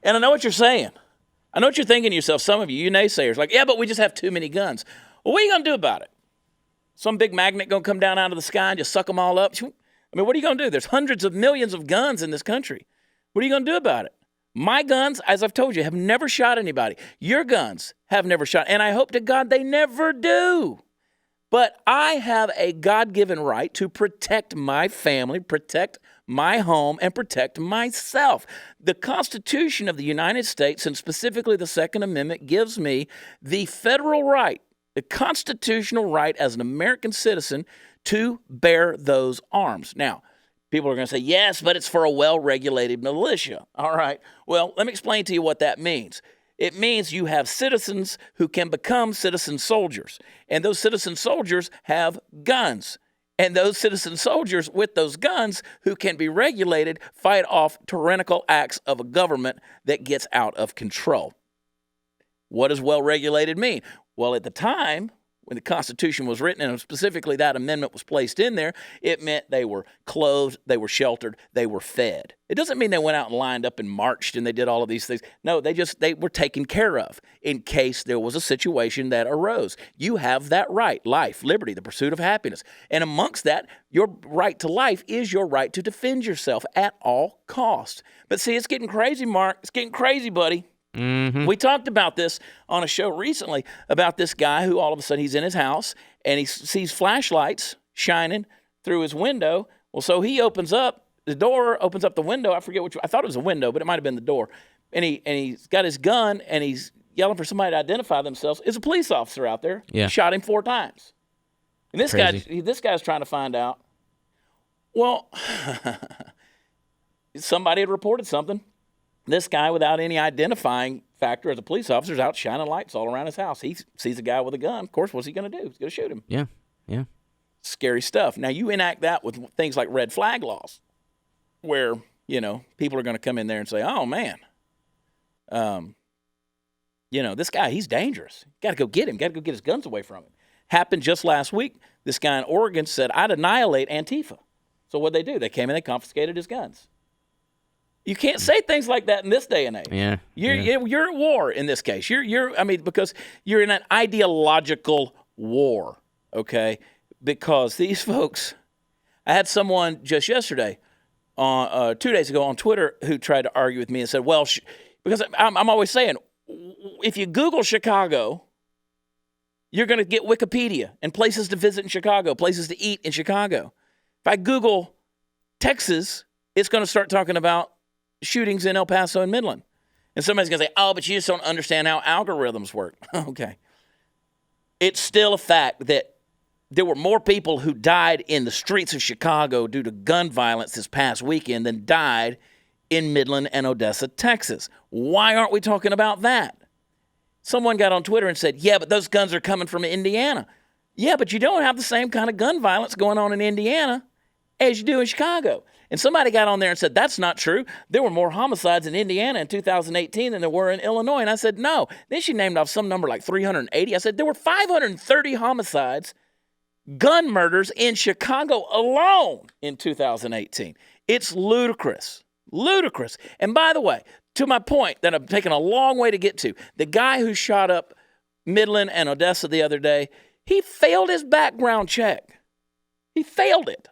And I know what you're saying. I know what you're thinking to yourself, some of you naysayers, like, yeah, but we just have too many guns. Well, what are you going to do about it? Some big magnet going to come down out of the sky and just suck them all up? I mean, what are you going to do? There's hundreds of millions of guns in this country. What are you going to do about it? My guns, as I've told you, have never shot anybody. Your guns have never shot, and I hope to God they never do. But I have a God-given right to protect my family, protect my home, and protect myself. The Constitution of the United States, and specifically the Second Amendment, gives me the federal right, the constitutional right as an American citizen to bear those arms. Now, people are going to say, yes, but it's for a well-regulated militia. All right. Well, let me explain to you what that means. It means you have citizens who can become citizen soldiers, and those citizen soldiers have guns. And those citizen soldiers with those guns who can be regulated fight off tyrannical acts of a government that gets out of control. What does well-regulated mean? Well, at the time when the Constitution was written, and specifically that amendment was placed in there, it meant they were clothed, they were sheltered, they were fed. It doesn't mean they went out and lined up and marched and they did all of these things. No, they were taken care of in case there was a situation that arose. You have that right, life, liberty, the pursuit of happiness. And amongst that, your right to life is your right to defend yourself at all costs. But see, it's getting crazy, Mark. It's getting crazy, buddy. Mm-hmm. We talked about this on a show recently about this guy who all of a sudden he's in his house and he sees flashlights shining through his window. Well, so he opens up the door, opens up the window. I forget which. I thought it was a window, but it might have been the door. And he's got his gun and he's yelling for somebody to identify themselves. It's a police officer out there. Yeah. Shot him 4 times. And this guy's trying to find out. Well, somebody had reported something. This guy, without any identifying factor as a police officer, is out shining lights all around his house. He sees a guy with a gun. Of course, what's he going to do? He's going to shoot him. Yeah, yeah. Scary stuff. Now, you enact that with things like red flag laws where, people are going to come in there and say, oh, man, this guy, he's dangerous. Got to go get him. Got to go get his guns away from him. Happened just last week. This guy in Oregon said, I'd annihilate Antifa. So what'd they do? They came in, they confiscated his guns. You can't say things like that in this day and age. Yeah, you're at war in this case. Because you're in an ideological war, okay? Because these folks, I had someone just yesterday, 2 days ago on Twitter, who tried to argue with me and said, well, because I'm always saying, if you Google Chicago, you're going to get Wikipedia and places to visit in Chicago, places to eat in Chicago. If I Google Texas, it's going to start talking about shootings in El Paso and Midland. And somebody's going to say, oh, but you just don't understand how algorithms work. Okay. It's still a fact that there were more people who died in the streets of Chicago due to gun violence this past weekend than died in Midland and Odessa, Texas. Why aren't we talking about that? Someone got on Twitter and said, yeah, but those guns are coming from Indiana. Yeah, but you don't have the same kind of gun violence going on in Indiana as you do in Chicago. And somebody got on there and said, that's not true. There were more homicides in Indiana in 2018 than there were in Illinois. And I said, no. Then she named off some number like 380. I said, there were 530 homicides, gun murders in Chicago alone in 2018. It's ludicrous. Ludicrous. And by the way, to my point that I'm taking a long way to get to, the guy who shot up Midland and Odessa the other day, he failed his background check. He failed it.